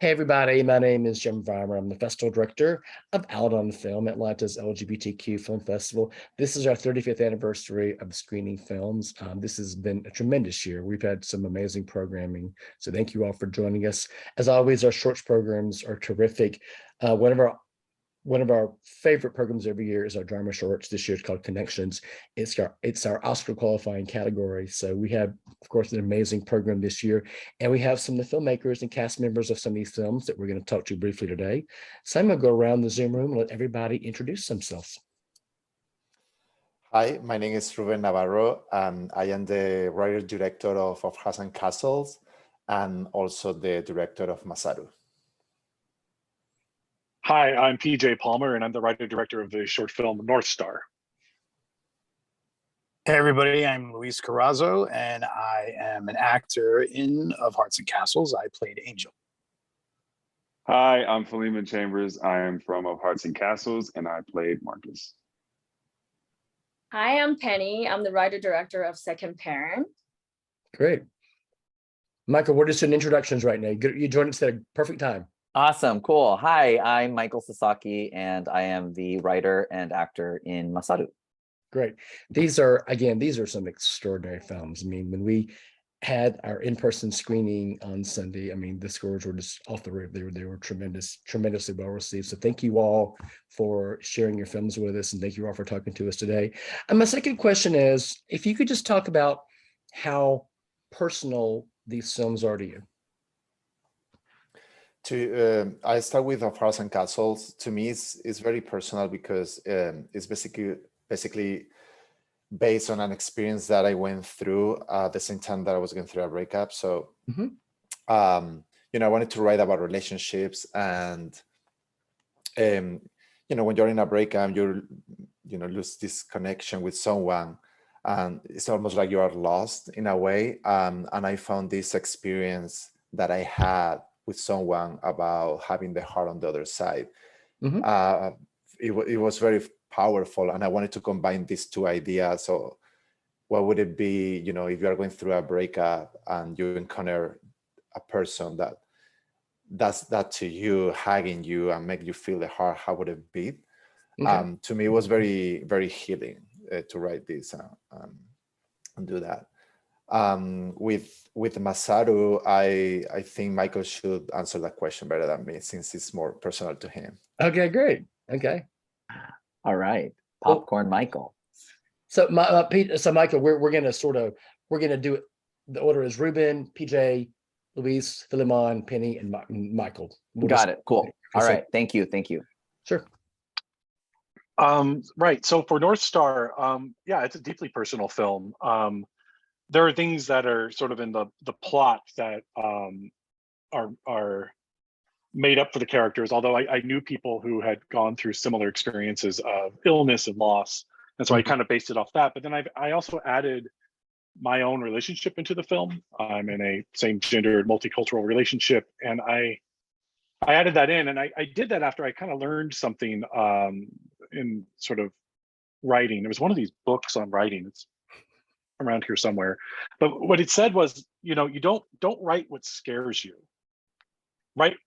Hey everybody, my name is Jim Vimer. I'm the festival director of Out on Film, Atlanta's LGBTQ film festival. This is our 35th anniversary of screening films. This has been a tremendous year. We've had some amazing programming. So thank you all for joining us. As always, our shorts programs are terrific. One of our favorite programs every year is our drama shorts. This year it's called Connections. It's our Oscar qualifying category. So we have, of course, an amazing program this year. And we have some of the filmmakers and cast members of some of these films that we're going to talk to briefly today. So I'm going to go around the Zoom room and let everybody introduce themselves. Hi, my name is Ruben Navarro, and I am the writer-director of Hearts and Castles and also the director of Masaru. Hi, I'm PJ Palmer, and I'm the writer-director of the short film North Star. Hey everybody, I'm Luis Carrazzo, and I am an actor of Hearts and Castles. I played Angel. Hi, I'm Philemon Chambers. I am from Of Hearts and Castles, and I played Marcus. Hi, I'm Penny. I'm the writer-director of Second Parent. Great. Michael, we're just in introductions right now. You joined us at a perfect time. Awesome, cool. Hi, I'm Michael Sasaki, and I am the writer and actor in Masaru. Great. These are some extraordinary films. I mean, when we had our in-person screening on Sunday, I mean, the scores were just off the roof. They were tremendously well received. So thank you all for sharing your films with us, and thank you all for talking to us today. And my second question is, if you could just talk about how personal these films are to you. I start with Of Hearts and Castles. To me, it's very personal because it's basically based on an experience that I went through at the same time that I was going through a breakup. So, I wanted to write about relationships, and when you're in a breakup, you lose this connection with someone, and it's almost like you are lost in a way. And I found this experience that I had with someone about having the heart on the other side. It was very powerful, and I wanted to combine these two ideas. So what would it be, if you are going through a breakup and you encounter a person that does that to you, hugging you and make you feel the heart, how would it be? Okay. To me, it was very, very healing to write this and do that. With Masaru, I think Michael should answer that question better than me, since it's more personal to him. Okay, great. Okay. All right, popcorn, Michael. So, Michael, we're gonna do it. The order is Ruben, PJ, Luis, Philemon, Penny, and Michael. Got it. Cool. All right. Thank you. Sure. Right. So for North Star, it's a deeply personal film. There are things that are sort of in the plot that are made up for the characters, although I knew people who had gone through similar experiences of illness and loss. And so I kind of based it off that. But then I also added my own relationship into the film. I'm in a same-gendered multicultural relationship, and I added that in. And I did that after I kind of learned something in sort of writing. There was one of these books on writing. It's around here somewhere. But what it said was, you don't write what scares you. Write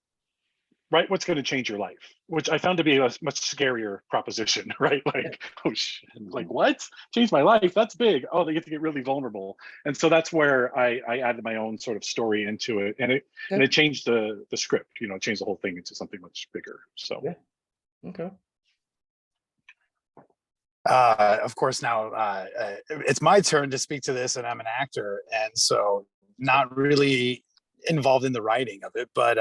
what's going to change your life, which I found to be a much scarier proposition, right? Like, oh shit, like what? Change my life? That's big. Oh, they get to get really vulnerable. And so that's where I added my own sort of story into it. And it changed the script, changed the whole thing into something much bigger. So Okay. Of course, now it's my turn to speak to this, and I'm an actor, and so not really involved in the writing of it, but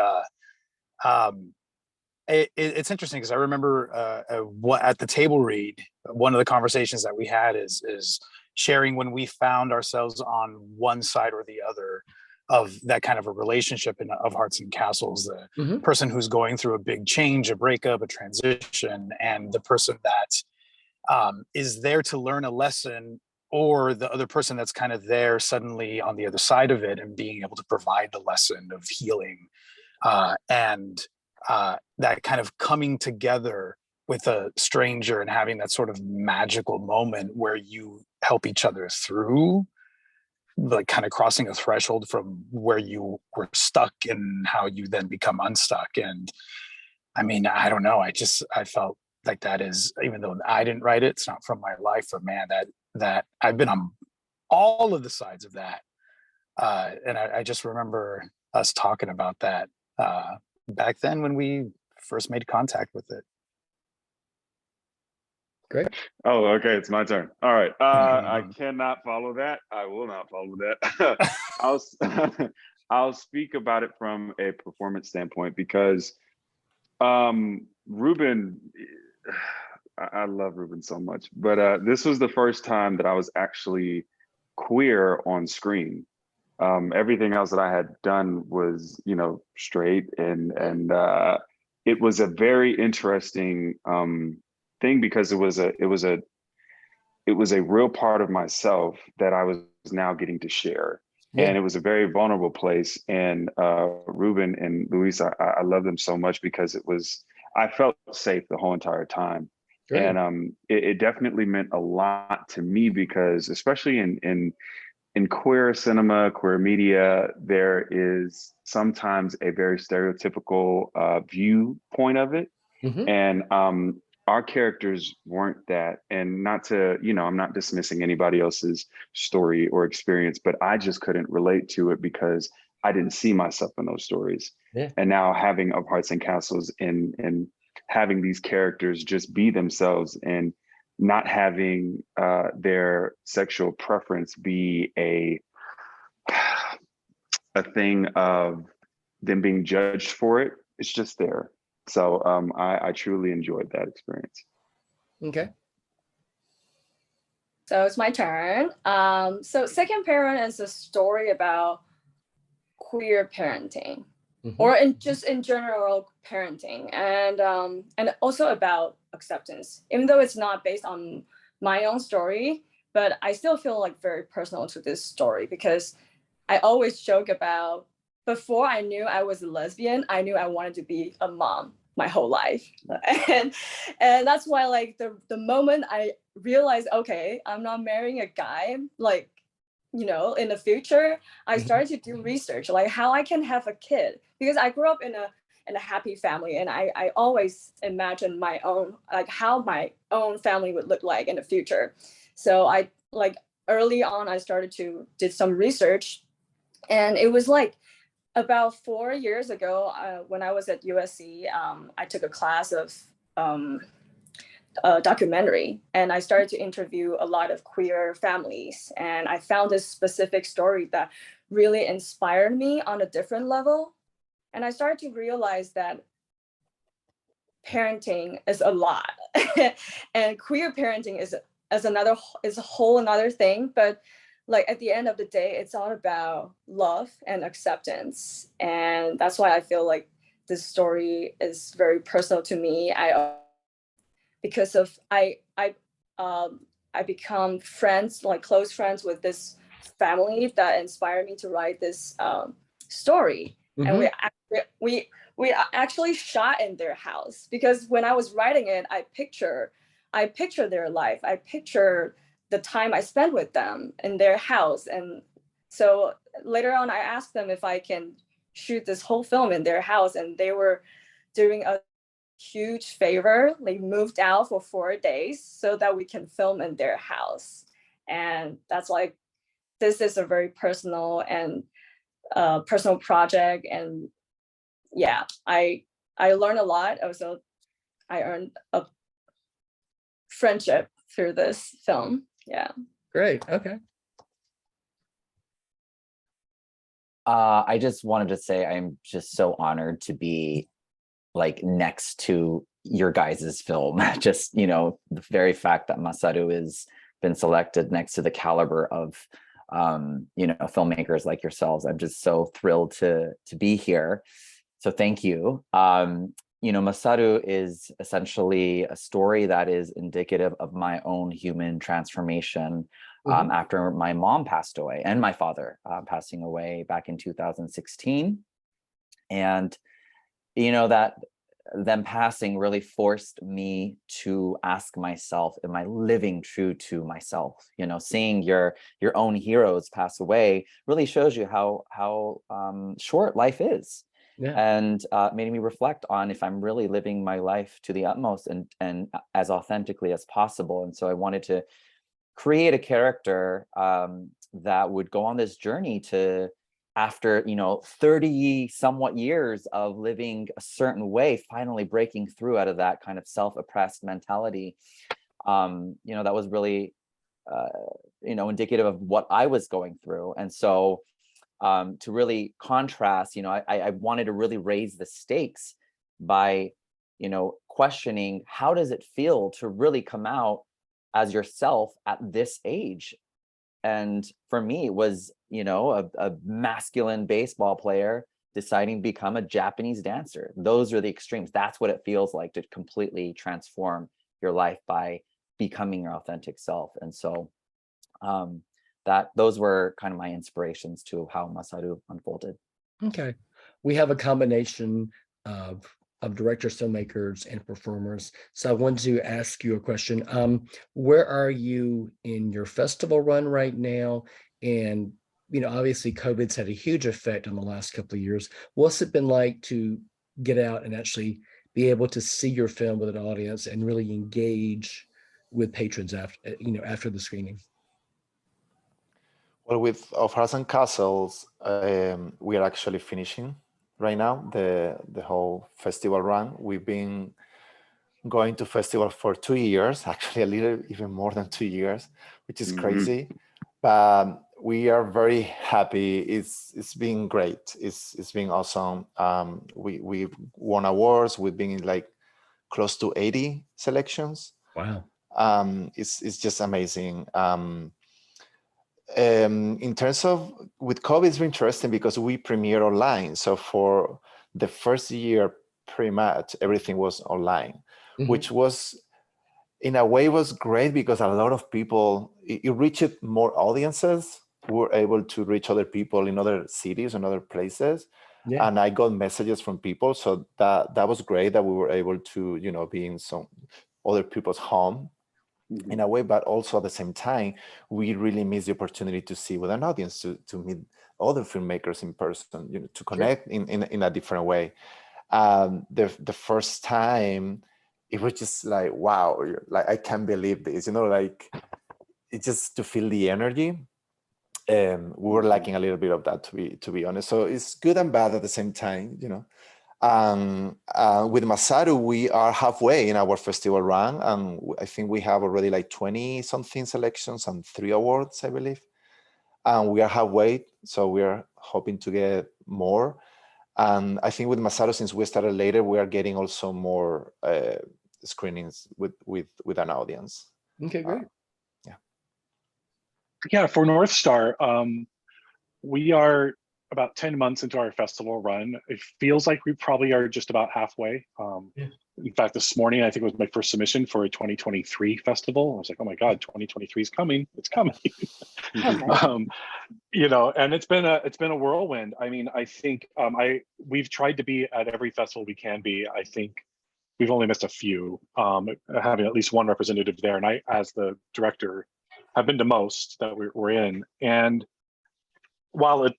it's interesting because I remember what at the table read, one of the conversations that we had is sharing when we found ourselves on one side or the other of that kind of a relationship of Hearts and Castles, the person who's going through a big change, a breakup, a transition, and the person that is there to learn a lesson, or the other person that's kind of there suddenly on the other side of it and being able to provide the lesson of healing. And that kind of coming together with a stranger and having that sort of magical moment where you help each other through like kind of crossing a threshold from where you were stuck and how you then become unstuck. And I mean, I don't know. I felt like that is, even though I didn't write it, it's not from my life, but man, that I've been on all of the sides of that. And I just remember us talking about that back then when we first made contact with it. Great. Oh, okay, it's my turn. All right. I cannot follow that. I will not follow that. I'll speak about it from a performance standpoint because Ruben, I love Ruben so much, but this was the first time that I was actually queer on screen. Everything else that I had done was, straight, and it was a very interesting thing because it was a real part of myself that I was now getting to share. Yeah. And it was a very vulnerable place. And Ruben and Luis, I love them so much because I felt safe the whole entire time. Great. And it definitely meant a lot to me because, especially in queer cinema, queer media, there is sometimes a very stereotypical viewpoint of it. Mhm. And our characters weren't that. And not to, I'm not dismissing anybody else's story or experience, but I just couldn't relate to it because I didn't see myself in those stories. Yeah. And now having Of Hearts and Castles and having these characters just be themselves and not having their sexual preference be a thing of them being judged for it. It's just there. So I truly enjoyed that experience. Okay. So it's my turn. So Second Parent is a story about queer parenting, Mhm. or just in general parenting, and also about acceptance. Even though it's not based on my own story, but I still feel like very personal to this story because I always joke about, before I knew I was a lesbian, I knew I wanted to be a mom my whole life. and that's why, like, the moment I realized, okay, I'm not marrying a guy, like, in the future, I started to do research, like how I can have a kid, because I grew up in a happy family, and I always imagined my own, like how my own family would look like in the future. So I, like, early on, I started to did some research, and it was like about 4 years ago, when I was at USC, I took a class of documentary, and I started to interview a lot of queer families, and I found this specific story that really inspired me on a different level. And I started to realize that parenting is a lot and queer parenting is a whole another thing. But like, at the end of the day, it's all about love and acceptance, and that's why I feel like this story is very personal to me. Because of I become friends, like close friends with this family that inspired me to write this story. And we actually shot in their house, because when I was writing it, I picture their life. I picture the time I spent with them in their house. And so later on, I asked them if I can shoot this whole film in their house, and they were doing a huge favor. They moved out for 4 days so that we can film in their house. And that's like, this is a very personal and personal project. And yeah, I learned a lot. Also, I earned a friendship through this film. Yeah. Great. Okay. I just wanted to say I'm just so honored to be like next to your guys's film. Just, the very fact that Masaru has been selected next to the caliber of filmmakers like yourselves. I'm just so thrilled to be here. So thank you. Masaru is essentially a story that is indicative of my own human transformation after my mom passed away, and my father passing away back in 2016. And, that them passing really forced me to ask myself, am I living true to myself? You know, seeing your own heroes pass away really shows you how short life is. Yeah. And made me reflect on if I'm really living my life to the utmost and as authentically as possible. And so I wanted to create a character that would go on this journey to, after 30 somewhat years of living a certain way, finally breaking through out of that kind of self-oppressed mentality. That was really indicative of what I was going through. And so to really contrast, I wanted to really raise the stakes by questioning, how does it feel to really come out as yourself at this age? And for me, it was, a masculine baseball player deciding to become a Japanese dancer. Those are the extremes. That's what it feels like to completely transform your life by becoming your authentic self. And so those were kind of my inspirations to how Masaru unfolded. Okay. We have a combination of directors, filmmakers, and performers. So I wanted to ask you a question. Where are you in your festival run right now? And, obviously COVID's had a huge effect on the last couple of years. What's it been like to get out and actually be able to see your film with an audience and really engage with patrons after the screening? Well, with Of Hearts and Castles, we are actually finishing right now the whole festival run. We've been going to festival for 2 years, actually a little even more than 2 years, which is crazy. But we are very happy. It's been great. It's been awesome. We won awards. We've been in like close to 80 selections. Wow. It's just amazing. In terms of with COVID, it's been interesting because we premiere online. So for the first year, pretty much everything was online, which was in a way was great because a lot of people, it reached more audiences. We were able to reach other people in other cities and other places. Yeah. And I got messages from people. So that was great that we were able to, be in some other people's home in a way, but also at the same time, we really miss the opportunity to see with an audience, to meet other filmmakers in person, to connect in a different way. The first time, it was just like, wow, like I can't believe this, like it's just to feel the energy. We were lacking a little bit of that, to be honest. So it's good and bad at the same time, with Masaru, we are halfway in our festival run, and I think we have already like 20 something selections and 3 awards, I believe. And we are halfway, so we are hoping to get more. And I think with Masaru, since we started later, we are getting also more screenings with an audience. Okay, great. Yeah, for North Star, we are about 10 months into our festival run. It feels like we probably are just about halfway. In fact, this morning, I think it was my first submission for a 2023 festival. I was like, oh my God, 2023 is coming. It's coming. And it's been a whirlwind. I mean, I think we've tried to be at every festival we can be. I think we've only missed a few, having at least one representative there. And I, as the director, have been to most that we're in. And while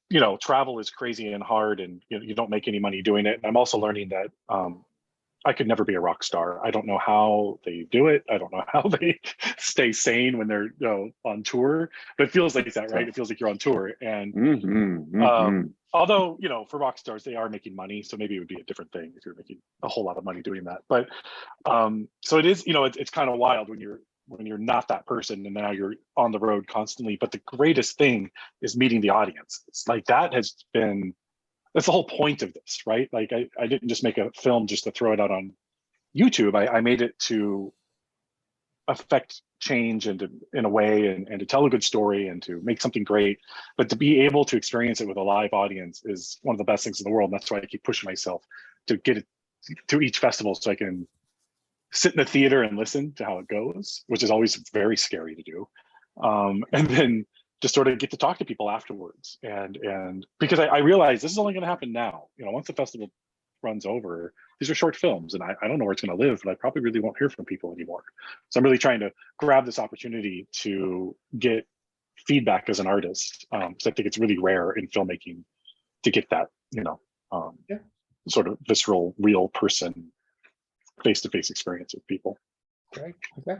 travel is crazy and hard, and you don't make any money doing it, and I'm also learning that I could never be a rock star. I don't know how they do it. I don't know how they stay sane when they're on tour. But it feels like that, right? It feels like you're on tour. And although for rock stars they are making money, so maybe it would be a different thing if you're making a whole lot of money doing that. But so it is. It's kind of wild when you're not that person and now you're on the road constantly. But the greatest thing is meeting the audience. It's like that's the whole point of this, right? Like I didn't just make a film just to throw it out on YouTube. I made it to affect change and in a way and to tell a good story and to make something great. But to be able to experience it with a live audience is one of the best things in the world. And that's why I keep pushing myself to get it to each festival so I can sit in the theater and listen to how it goes, which is always very scary to do. And then just sort of get to talk to people afterwards. And because I realize this is only going to happen now. Once the festival runs over, these are short films, and I don't know where it's going to live, but I probably really won't hear from people anymore. So I'm really trying to grab this opportunity to get feedback as an artist, because I think it's really rare in filmmaking to get that, Yeah. sort of visceral, real person, face-to-face experience with people. Right. Okay.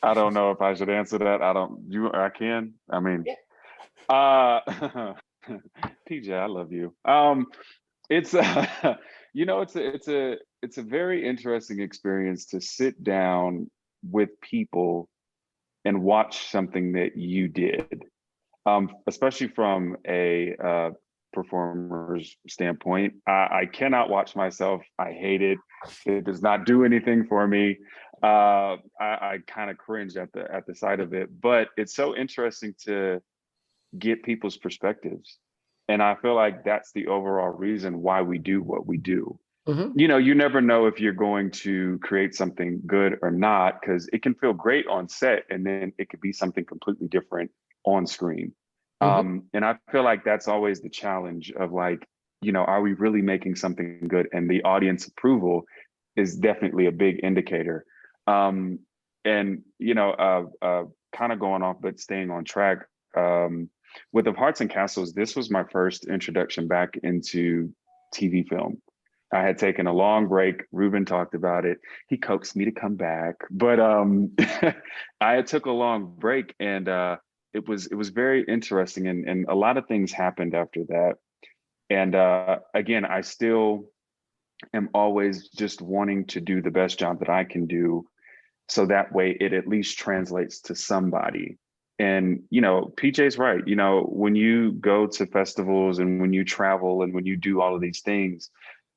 I don't know if I should answer that. I can. I mean, PJ, I love you. It's it's a very interesting experience to sit down with people and watch something that you did, especially from a performer's standpoint. I cannot watch myself. I hate it. It does not do anything for me. I kind of cringe at the sight of it, but it's so interesting to get people's perspectives. And I feel like that's the overall reason why we do what we do. Mhm. You never know if you're going to create something good or not, because it can feel great on set and then it could be something completely different on screen. And I feel like that's always the challenge of like, are we really making something good? And the audience approval is definitely a big indicator. And, kind of going off, but staying on track, with Of Hearts and Castles, this was my first introduction back into TV film. I had taken a long break. Ruben talked about it. He coaxed me to come back, but I took a long break, and it was very interesting, and a lot of things happened after that. And again, I still am always just wanting to do the best job that I can do, so that way it at least translates to somebody. And PJ's right. When you go to festivals and when you travel and when you do all of these things,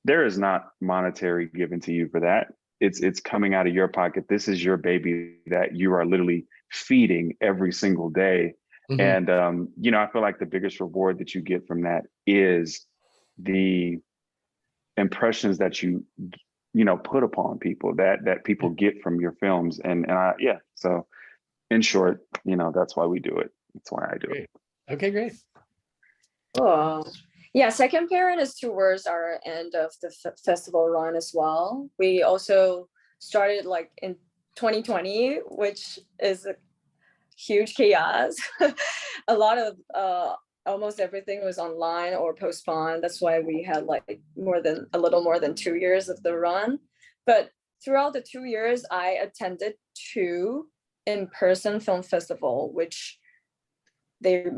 there is not monetary given to you for that. It's coming out of your pocket. This is your baby that you are literally feeding every single day. And I feel like the biggest reward that you get from that is the impressions that you put upon people, that people get from your films. And so in short, that's why we do it. That's why I do it. Okay, great. Oh, yeah. Second Parent is towards our end of the festival run as well. We also started like in 2020, which is a huge chaos. A lot of almost everything was online or postponed. That's why we had like a little more than 2 years of the run. But throughout the 2 years, I attended 2 in-person film festival, which they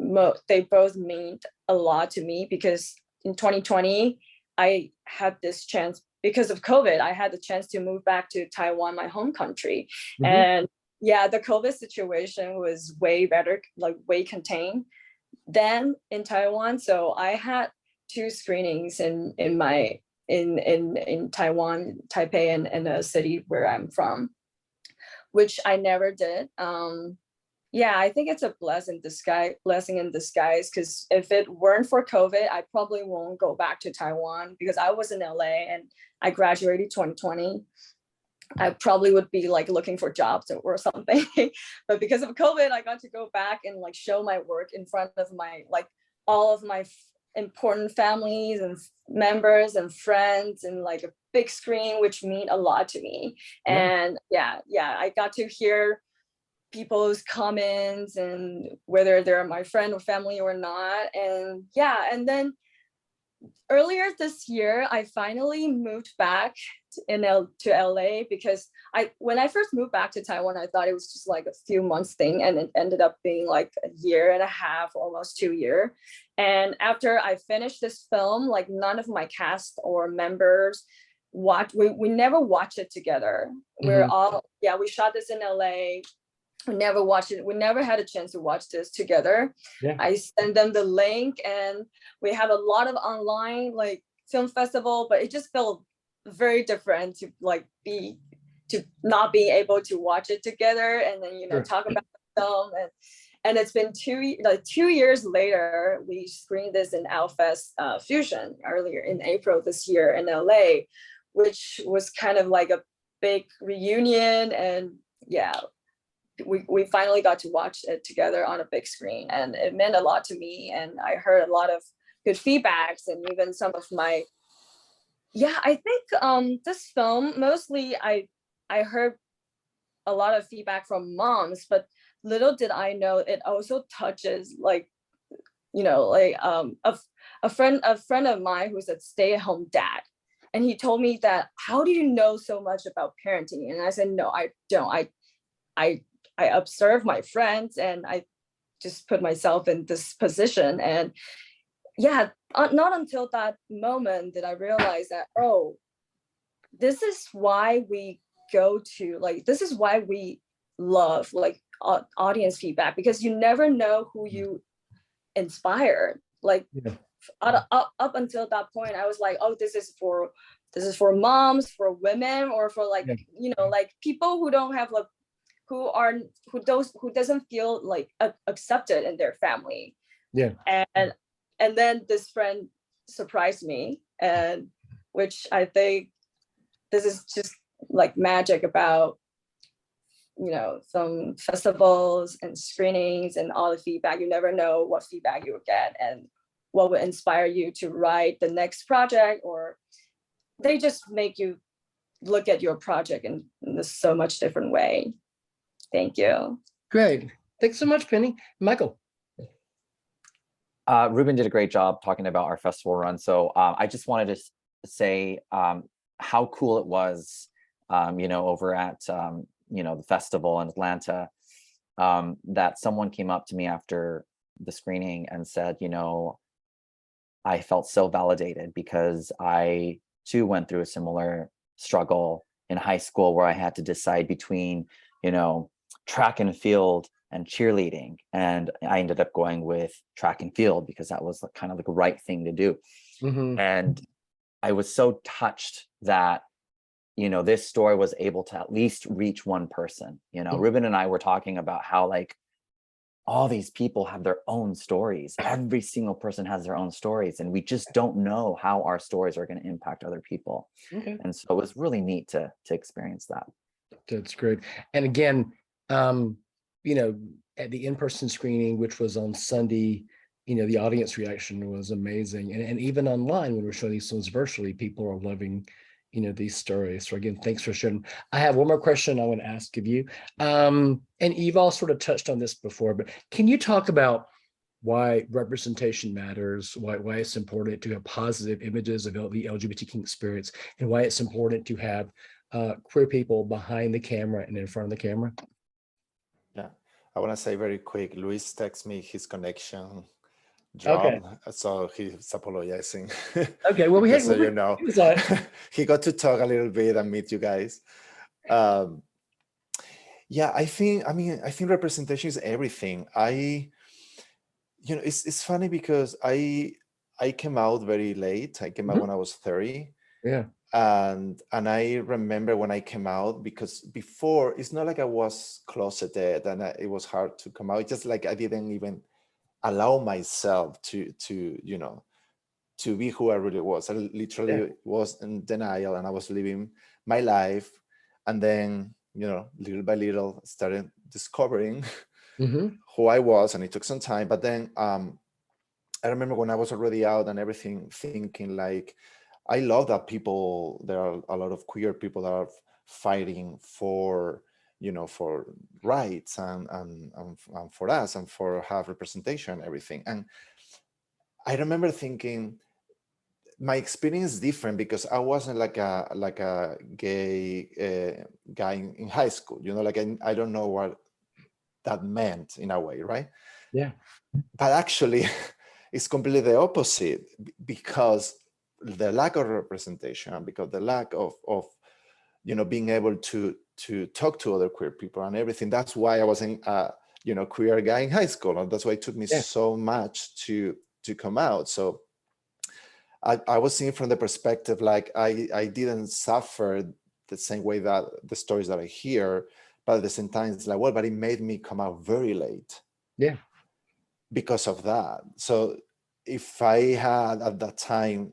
both mean a lot to me, because in 2020 I had this chance, because of COVID, I had the chance to move back to Taiwan, my home country. And yeah, the COVID situation was way better, like way contained than in Taiwan. So I had 2 screenings in Taiwan, Taipei, and a city where I'm from, which I never did. Yeah, I think it's a blessing in disguise, because if it weren't for COVID, I probably won't go back to Taiwan, because I was in LA and I graduated 2020. I probably would be like looking for jobs or something. But because of COVID, I got to go back and like show my work in front of all of my important families and members and friends, and like a big screen, which mean a lot to me. And yeah, I got to hear people's comments, and whether they're my friend or family or not. And yeah, and then earlier this year, I finally moved back to LA, because when I first moved back to Taiwan, I thought it was just like a few months thing, and it ended up being like a year and a half, almost 2 years. And after I finished this film, like none of my cast or members we never watched it together. We shot this in LA. We never watched it. We never had a chance to watch this together. I sent them the link, and we have a lot of online like film festival, but it just felt very different to not being able to watch it together and then talk about the film. And it's been 2 years later, we screened this in Outfest Fusion earlier in April this year in LA, which was kind of like a big reunion. And yeah, we finally got to watch it together on a big screen, and it meant a lot to me. And I heard a lot of good feedbacks, and even some of my, yeah, I think this film, mostly I heard a lot of feedback from moms, but little did I know it also touches like, like a friend of mine who's a stay-at-home dad. And he told me that, how do you know so much about parenting? And I said, no, I don't. I observe my friends and I just put myself in this position. And yeah, not until that moment did I realize that, oh, this is why we go to, like, this is why we love like audience feedback, because you never know who you inspire. Like up until that point, I was like, oh, this is for moms, for women, or for like, like people who don't have like, who doesn't feel like accepted in their family. Yeah. And then this friend surprised me, and which I think this is just like magic about, some festivals and screenings and all the feedback. You never know what feedback you will get and what would inspire you to write the next project, or they just make you look at your project in so much different way. Thank you. Great. Thanks so much, Penny. Michael. Ruben did a great job talking about our festival run. So I just wanted to say how cool it was, over at, the festival in Atlanta, that someone came up to me after the screening and said, I felt so validated because I too went through a similar struggle in high school where I had to decide between, track and field and cheerleading. And I ended up going with track and field because that was kind of like the right thing to do. Mm-hmm. And I was so touched that, this story was able to at least reach one person. Ruben and I were talking about how like all these people have their own stories. Every single person has their own stories, and we just don't know how our stories are going to impact other people. Okay. And so it was really neat to experience that. That's great. And again, at the in-person screening, which was on Sunday, the audience reaction was amazing. And even online, when we're showing these films virtually, people are loving, these stories. So again, thanks for sharing. I have one more question I want to ask of you. And you've all sort of touched on this before, but can you talk about why representation matters, why it's important to have positive images of the LGBTQ experience, and why it's important to have queer people behind the camera and in front of the camera? Yeah, I want to say very quick, Luis texted me his connection dropped, so he's apologizing. Okay, well, just so you know, he got to talk a little bit and meet you guys. Yeah, I think representation is everything. It's funny because I came out very late. I came out when I was 30. Yeah. And I remember when I came out, because before, it's not like I was closeted and it was hard to come out. It's just like I didn't even allow myself to be who I really was. I literally was in denial, and I was living my life. And then, little by little, started discovering who I was, and it took some time. But then I remember when I was already out and everything, thinking like, I love that there are a lot of queer people that are fighting for, for rights and for us and for have representation and everything. And I remember thinking my experience is different because I wasn't like a gay guy in high school, like I don't know what that meant in a way, right? Yeah. But actually, it's completely the opposite, because the lack of representation, because the lack of being able to talk to other queer people and everything. That's why I wasn't queer guy in high school, and that's why it took me so much to come out. So I was seeing from the perspective like I didn't suffer the same way that the stories that I hear, but at the same time it's like, well, but it made me come out very late. Yeah. Because of that. So if I had at that time,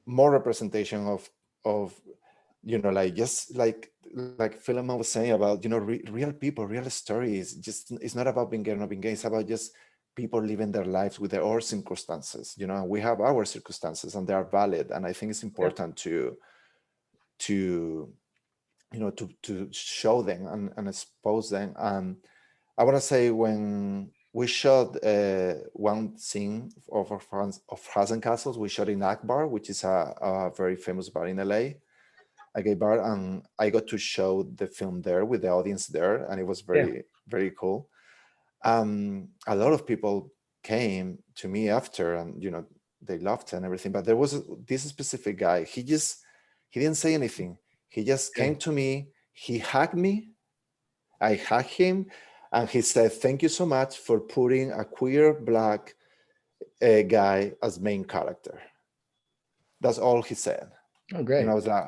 more representation of like just like Philemon was saying about, real people, real stories. Just it's not about being gay or not being gay. It's about just people living their lives with their own circumstances, you know, and we have our circumstances and they are valid. And I think it's important to you know, to show them and expose them. I want to say when we shot one scene of Frozen Castles, we shot in Akbar, which is a very famous bar in LA, a gay bar, and I got to show the film there with the audience there, and it was very, very cool. A lot of people came to me after, and you know, they loved it and everything. But there was this specific guy. He didn't say anything. He just came to me. He hugged me. I hugged him, and he said, "Thank you so much for putting a queer Black guy as main character." That's all he said. Oh, great. And I was like,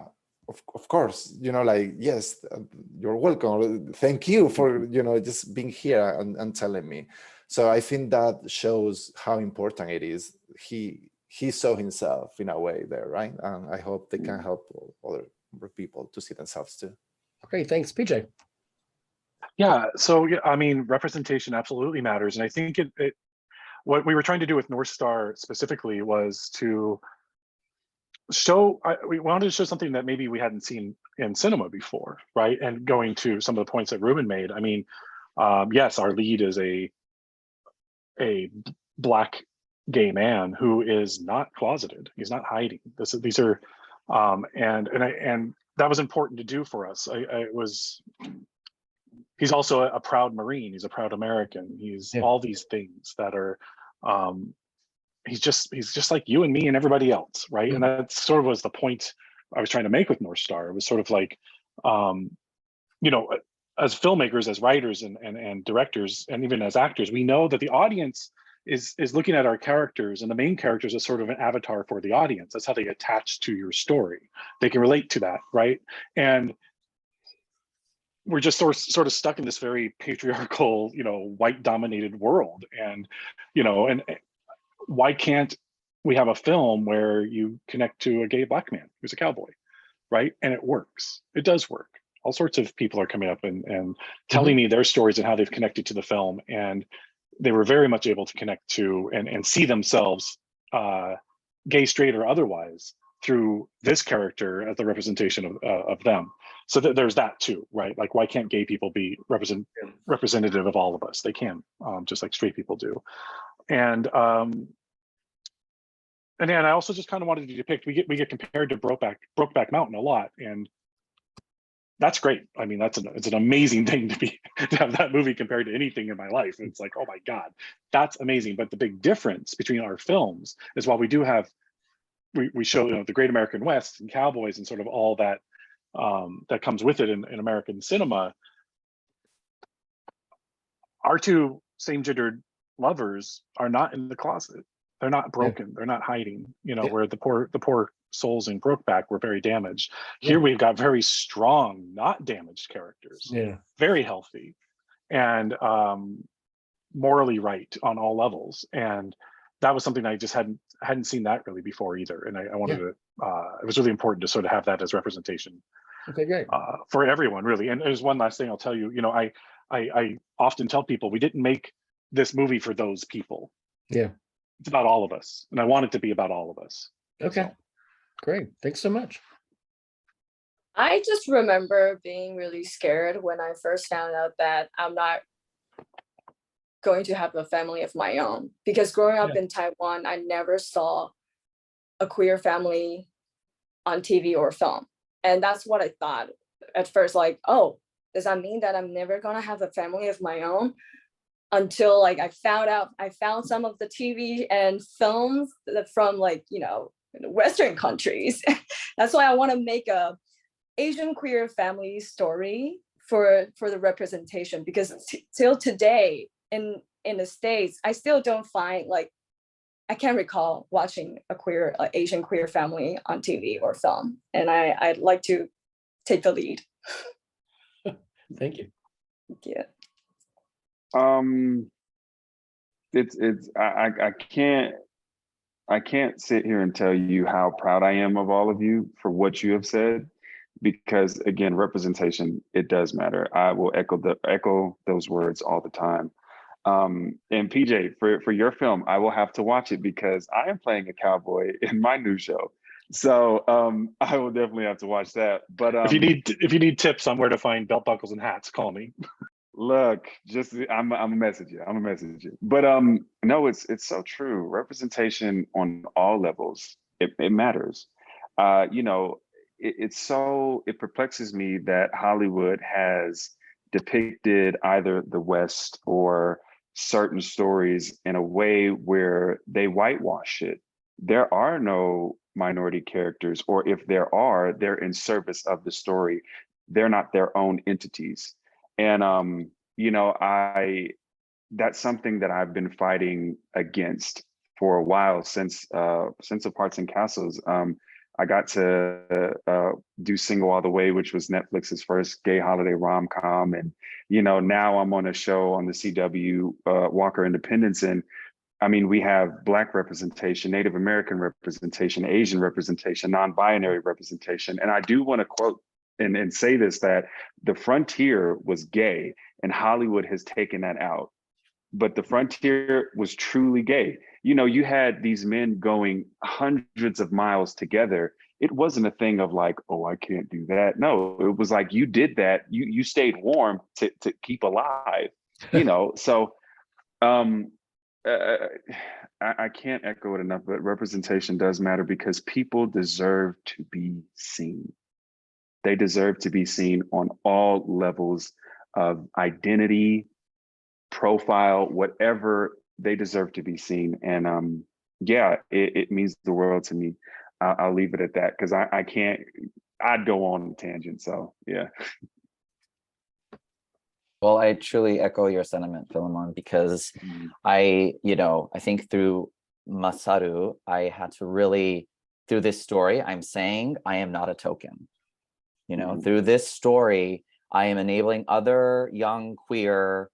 of course, you know, like, yes, you're welcome. Thank you for, you know, just being here and telling me. So I think that shows how important it is. He saw himself in a way there, right? And I hope they can help other people to see themselves too. Okay, thanks, PJ. Yeah, so yeah, I mean, representation absolutely matters. And I think what we were trying to do with North Star specifically was to show, we wanted to show something that maybe we hadn't seen in cinema before, right? And going to some of the points that Ruben made, I mean, yes, our lead is a Black gay man who is not closeted. He's not hiding. These are, and that was important to do for us. He's also a proud Marine. He's a proud American. He's all these things that are, he's just like you and me and everybody else, right? And that sort of was the point I was trying to make with North Star. It was sort of like, you know, as filmmakers, as writers and directors, and even as actors, we know that the audience is looking at our characters, and the main characters as sort of an avatar for the audience. That's how they attach to your story. They can relate to that, right? And we're just sort of stuck in this very patriarchal, you know, white dominated world. And, you know, and why can't we have a film where you connect to a gay Black man who's a cowboy, right? And it works. It does work. All sorts of people are coming up and telling me their stories and how they've connected to the film. And they were very much able to connect to and see themselves, gay, straight, or otherwise, through this character as the representation of them. So there's that too, right? Like, why can't gay people be representative of all of us? They can, just like straight people do. And then I also just kind of wanted to depict, we get compared to Brokeback Mountain a lot, and that's great. I mean, it's an amazing thing to have that movie compared to anything in my life. It's like, oh my God, that's amazing. But the big difference between our films is, while we do have, we show, you know, the Great American West and cowboys and sort of all that that comes with it in American cinema, our two same-gendered lovers are not in the closet. They're not broken. They're not hiding. You know, where the poor souls in Brokeback were very damaged. Here we've got very strong, not damaged characters. Very healthy, and morally right on all levels. And that was something I just hadn't seen that really before either. And I wanted to. It was really important to sort of have that as representation. Okay, great. For everyone, really. And there's one last thing I'll tell you. You know, I often tell people, we didn't make this movie for those people. It's about all of us, and I want it to be about all of us. Okay, great. Thanks so much. I just remember being really scared when I first found out that I'm not going to have a family of my own, because growing up in Taiwan, I never saw a queer family on TV or film. And that's what I thought at first, like, oh, does that mean that I'm never gonna have a family of my own? Until like I found some of the TV and films from, like, you know, Western countries. That's why I want to make a Asian queer family story for the representation, because till today in the States, I still don't find, like, I can't recall watching a Asian queer family on TV or film, and I'd like to take the lead. Thank you. Thank you. I can't sit here and tell you how proud I am of all of you for what you have said, because again, representation, it does matter. I will echo those words all the time. And PJ, for your film, I will have to watch it because I am playing a cowboy in my new show. So I will definitely have to watch that. But if you need tips on where to find belt buckles and hats, call me. look, just I'm a message you. I'm a message you. But no, it's so true. Representation on all levels, it matters. You know, it perplexes me that Hollywood has depicted either the West or certain stories in a way where they whitewash it. There are no minority characters, or if there are, they're in service of the story. They're not their own entities. And you know, that's something that I've been fighting against for a while since Aparts and Castles. I got to do Single All the Way, which was Netflix's first gay holiday rom-com. And, you know, now I'm on a show on the CW, Walker Independence. And I mean, we have Black representation, Native American representation, Asian representation, non-binary representation. And I do want to quote and say this, that the frontier was gay and Hollywood has taken that out. But the frontier was truly gay. You know, you had these men going hundreds of miles together. It wasn't a thing of like, oh, I can't do that. No, it was like you did that. You stayed warm to keep alive. You know, so I can't echo it enough, but representation does matter because people deserve to be seen. They deserve to be seen on all levels of identity, profile, whatever. They deserve to be seen. And yeah, it means the world to me. I'll leave it at that because I can't, I'd go on a tangent. So yeah. Well, I truly echo your sentiment, Philemon, because I think through Masaru, I had to really, through this story, I'm saying I am not a token. You know, through this story, I am enabling other young queer,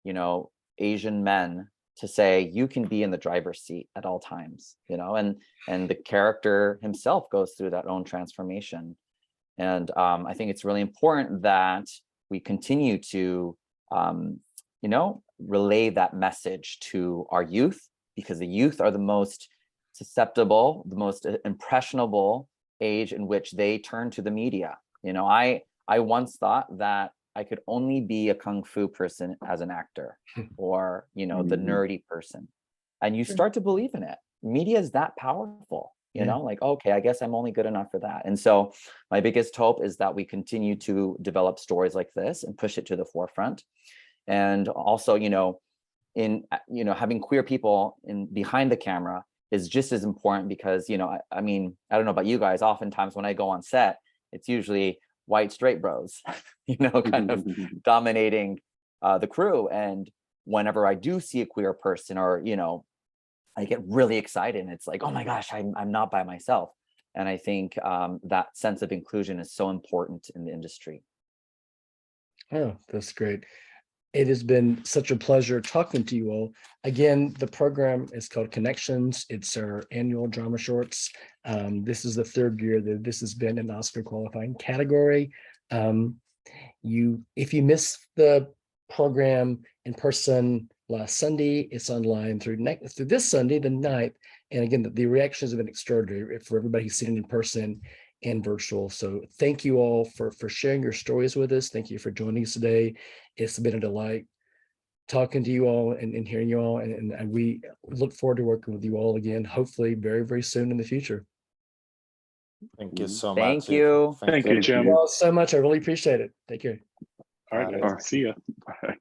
you know, Asian men to say you can be in the driver's seat at all times, you know, and the character himself goes through that own transformation. And I think it's really important that we continue to, you know, relay that message to our youth, because the youth are the most susceptible, the most impressionable age in which they turn to the media. You know, I once thought that I could only be a kung fu person as an actor, or, you know, the nerdy person. And you start to believe in it. Media is that powerful, you know, like, okay, I guess I'm only good enough for that. And so my biggest hope is that we continue to develop stories like this and push it to the forefront. And also, you know, in, you know, having queer people in behind the camera is just as important because, you know, I mean, I don't know about you guys, oftentimes when I go on set, it's usually white straight bros, you know, kind of dominating the crew. And whenever I do see a queer person, or, you know, I get really excited and it's like, oh my gosh, I'm not by myself. And I think that sense of inclusion is so important in the industry. Oh, that's great. It has been such a pleasure talking to you all. Again, the program is called Connections. It's our annual drama shorts. This is the third year that this has been an Oscar qualifying category. If you missed the program in person last Sunday, it's online through this Sunday, the 9th. And again, the reactions have been extraordinary for everybody who's seen it in person and virtual. So thank you all for sharing your stories with us. Thank you for joining us today. It's been a delight talking to you all and hearing you all. And we look forward to working with you all again, hopefully very, very soon in the future. Thank you so much. Thank you. Thank you, Jim. Thank you all so much. I really appreciate it. Take care. All right, guys. See ya. Bye.